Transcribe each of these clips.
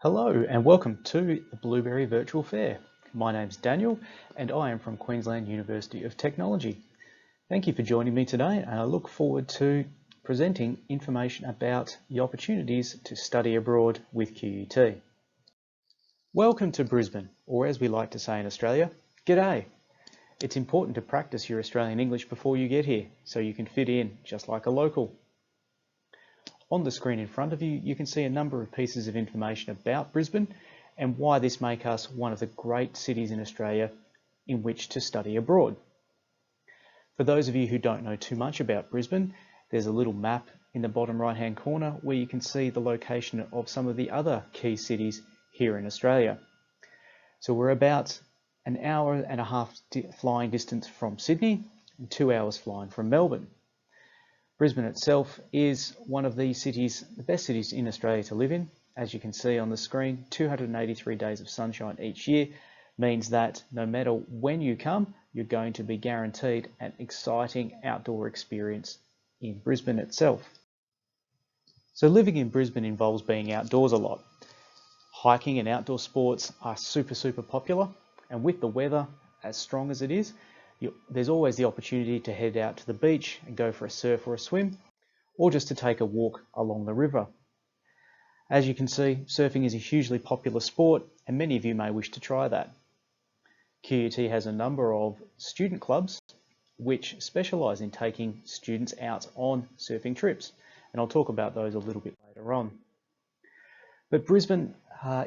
Hello and welcome to the Blueberry Virtual Fair. My name's Daniel and I am from Queensland University of Technology. Thank you for joining me today and I look forward to presenting information about the opportunities to study abroad with QUT. Welcome to Brisbane, or as we like to say in Australia, G'day. It's important to practice your Australian English before you get here so you can fit in just like a local. On the screen in front of you, you can see a number of pieces of information about Brisbane and why this makes us one of the great cities in Australia in which to study abroad. For those of you who don't know too much about Brisbane, there's a little map in the bottom right-hand corner where you can see the location of some of the other key cities here in Australia. So we're about an hour and a half flying distance from Sydney and 2 hours flying from Melbourne. Brisbane itself is one of the best cities in Australia to live in. As you can see on the screen, 283 days of sunshine each year means that no matter when you come, you're going to be guaranteed an exciting outdoor experience in Brisbane itself. So living in Brisbane involves being outdoors a lot. Hiking and outdoor sports are super popular, and with the weather as strong as it is, there's always the opportunity to head out to the beach and go for a surf or a swim, or just to take a walk along the river. As you can see, surfing is a hugely popular sport and many of you may wish to try that. QUT has a number of student clubs which specialise in taking students out on surfing trips, and I'll talk about those a little bit later on. But Brisbane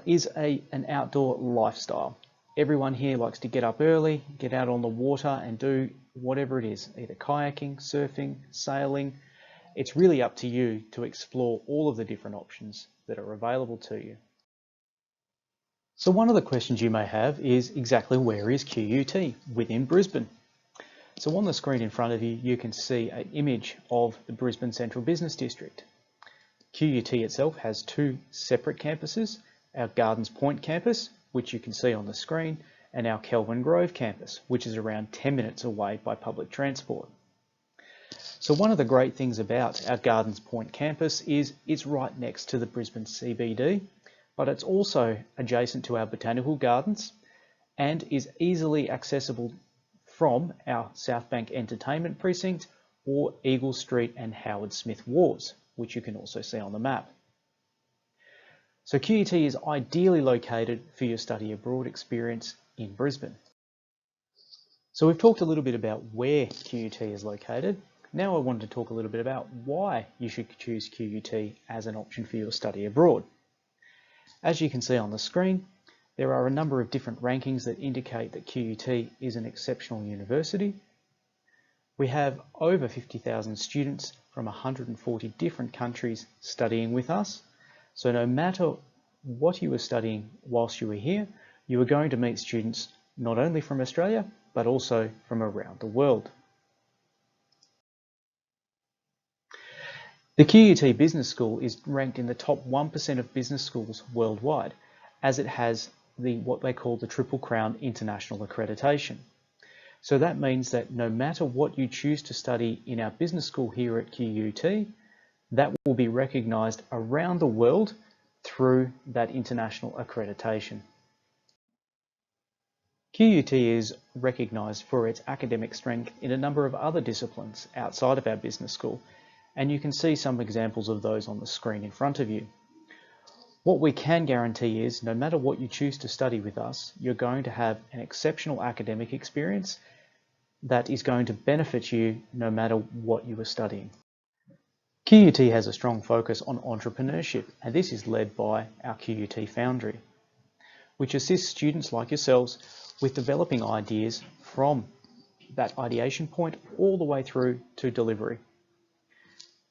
is an outdoor lifestyle. Everyone here likes to get up early, get out on the water and do whatever it is, either kayaking, surfing, sailing. It's really up to you to explore all of the different options that are available to you. So one of the questions you may have is exactly where is QUT within Brisbane? So on the screen in front of you, you can see an image of the Brisbane Central Business District. QUT itself has two separate campuses, our Gardens Point campus, which you can see on the screen, and our Kelvin Grove campus, which is around 10 minutes away by public transport. So one of the great things about our Gardens Point campus is it's right next to the Brisbane CBD, but it's also adjacent to our botanical gardens and is easily accessible from our South Bank Entertainment Precinct or Eagle Street and Howard Smith Wharves, which you can also see on the map. So QUT is ideally located for your study abroad experience in Brisbane. So we've talked a little bit about where QUT is located. Now I wanted to talk a little bit about why you should choose QUT as an option for your study abroad. As you can see on the screen, there are a number of different rankings that indicate that QUT is an exceptional university. We have over 50,000 students from 140 different countries studying with us. So no matter what you were studying whilst you were here, you are going to meet students not only from Australia, but also from around the world. The QUT Business School is ranked in the top 1% of business schools worldwide, as it has what they call the Triple Crown International Accreditation. So that means that no matter what you choose to study in our business school here at QUT, that will be recognised around the world through that international accreditation. QUT is recognised for its academic strength in a number of other disciplines outside of our business school, and you can see some examples of those on the screen in front of you. What we can guarantee is no matter what you choose to study with us, you're going to have an exceptional academic experience that is going to benefit you no matter what you are studying. QUT has a strong focus on entrepreneurship, and this is led by our QUT Foundry, which assists students like yourselves with developing ideas from that ideation point all the way through to delivery.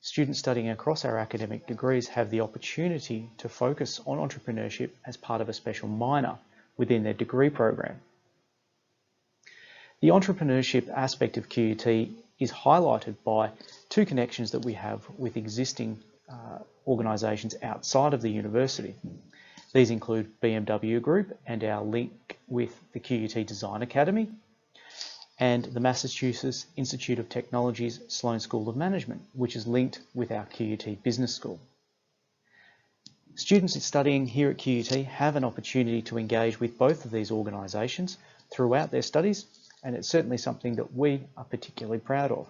Students studying across our academic degrees have the opportunity to focus on entrepreneurship as part of a special minor within their degree program. The entrepreneurship aspect of QUT is highlighted by two connections that we have with existing organisations outside of the university. These include BMW Group and our link with the QUT Design Academy, and the Massachusetts Institute of Technology's Sloan School of Management, which is linked with our QUT Business School. Students studying here at QUT have an opportunity to engage with both of these organisations throughout their studies, and it's certainly something that we are particularly proud of.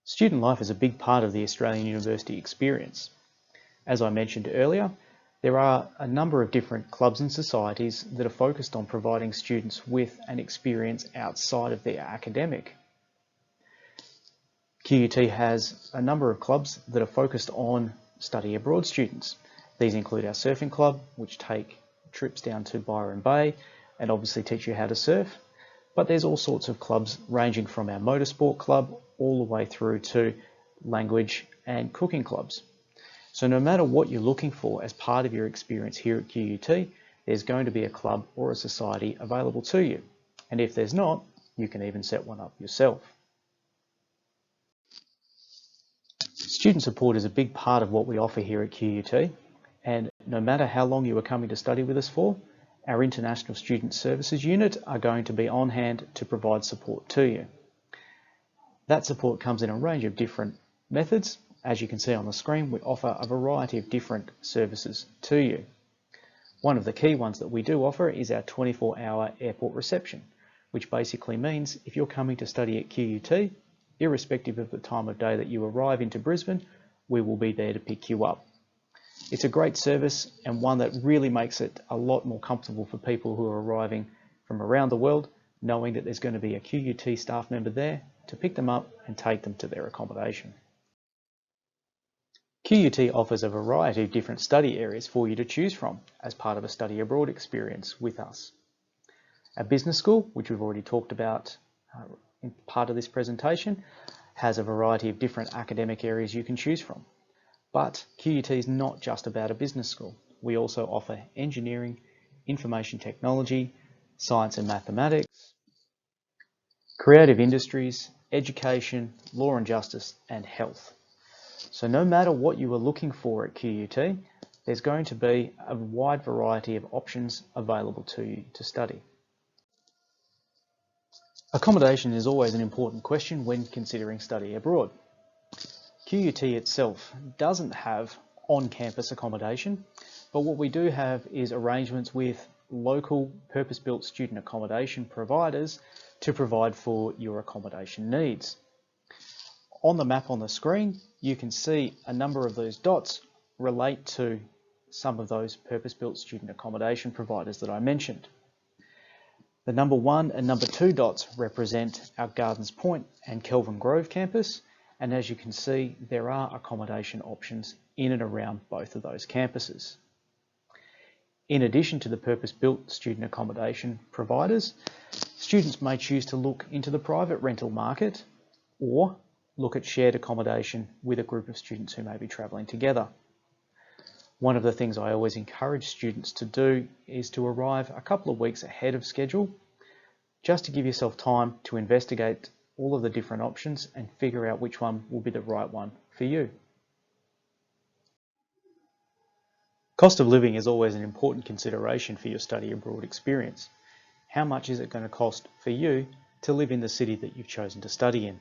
Student life is a big part of the Australian university experience. As I mentioned earlier, there are a number of different clubs and societies that are focused on providing students with an experience outside of their academic. QUT has a number of clubs that are focused on study abroad students. These include our surfing club, which take trips down to Byron Bay and obviously teach you how to surf. But there's all sorts of clubs ranging from our motorsport club all the way through to language and cooking clubs. So no matter what you're looking for as part of your experience here at QUT, there's going to be a club or a society available to you. And if there's not, you can even set one up yourself. Student support is a big part of what we offer here at QUT, and no matter how long you are coming to study with us for, our International Student Services Unit are going to be on hand to provide support to you. That support comes in a range of different methods. As you can see on the screen, we offer a variety of different services to you. One of the key ones that we do offer is our 24-hour airport reception, which basically means if you're coming to study at QUT, irrespective of the time of day that you arrive into Brisbane, we will be there to pick you up. It's a great service and one that really makes it a lot more comfortable for people who are arriving from around the world, knowing that there's going to be a QUT staff member there to pick them up and take them to their accommodation. QUT offers a variety of different study areas for you to choose from as part of a study abroad experience with us. Our business school, which we've already talked about in part of this presentation, has a variety of different academic areas you can choose from. But QUT is not just about a business school. We also offer engineering, information technology, science and mathematics, creative industries, education, law and justice, and health. So no matter what you are looking for at QUT, there's going to be a wide variety of options available to you to study. Accommodation is always an important question when considering study abroad. QUT itself doesn't have on-campus accommodation, but what we do have is arrangements with local purpose-built student accommodation providers to provide for your accommodation needs. On the map on the screen, you can see a number of those dots relate to some of those purpose-built student accommodation providers that I mentioned. The number 1 and number 2 dots represent our Gardens Point and Kelvin Grove campus, and as you can see, there are accommodation options in and around both of those campuses. In addition to the purpose-built student accommodation providers, students may choose to look into the private rental market or look at shared accommodation with a group of students who may be travelling together. One of the things I always encourage students to do is to arrive a couple of weeks ahead of schedule, just to give yourself time to investigate all of the different options and figure out which one will be the right one for you. Cost of living is always an important consideration for your study abroad experience. How much is it going to cost for you to live in the city that you've chosen to study in?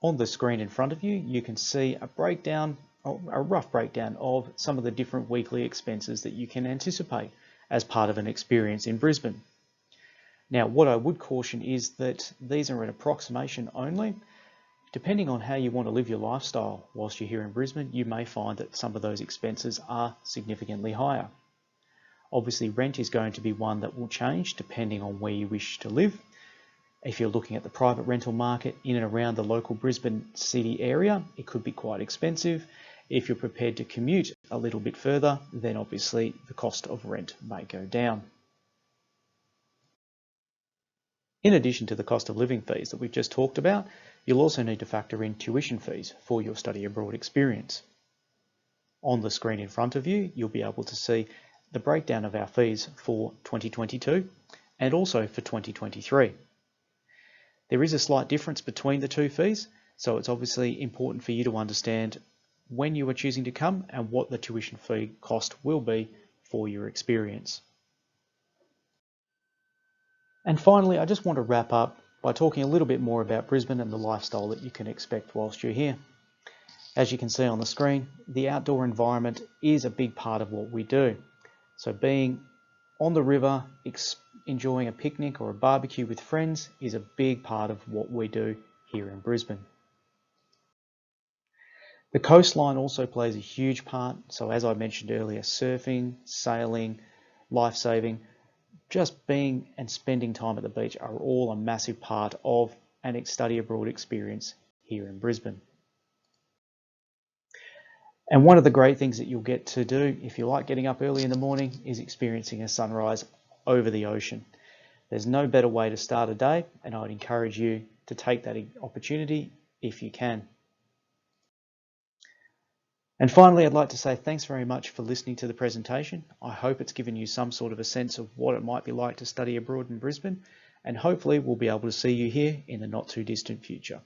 On the screen in front of you, you can see a rough breakdown of some of the different weekly expenses that you can anticipate as part of an experience in Brisbane. Now, what I would caution is that these are an approximation only. Depending on how you want to live your lifestyle whilst you're here in Brisbane, you may find that some of those expenses are significantly higher. Obviously, rent is going to be one that will change depending on where you wish to live. If you're looking at the private rental market in and around the local Brisbane city area, it could be quite expensive. If you're prepared to commute a little bit further, then obviously the cost of rent may go down. In addition to the cost of living fees that we've just talked about, you'll also need to factor in tuition fees for your study abroad experience. On the screen in front of you, you'll be able to see the breakdown of our fees for 2022 and also for 2023. There is a slight difference between the two fees, so it's obviously important for you to understand when you are choosing to come and what the tuition fee cost will be for your experience. And finally, I just want to wrap up by talking a little bit more about Brisbane and the lifestyle that you can expect whilst you're here. As you can see on the screen, the outdoor environment is a big part of what we do. So being on the river, enjoying a picnic or a barbecue with friends is a big part of what we do here in Brisbane. The coastline also plays a huge part. So as I mentioned earlier, surfing, sailing, lifesaving, just being and spending time at the beach are all a massive part of an study abroad experience here in Brisbane. And one of the great things that you'll get to do if you like getting up early in the morning is experiencing a sunrise over the ocean. There's no better way to start a day, and I'd encourage you to take that opportunity if you can. And finally, I'd like to say thanks very much for listening to the presentation. I hope it's given you some sort of a sense of what it might be like to study abroad in Brisbane, and hopefully we'll be able to see you here in the not too distant future.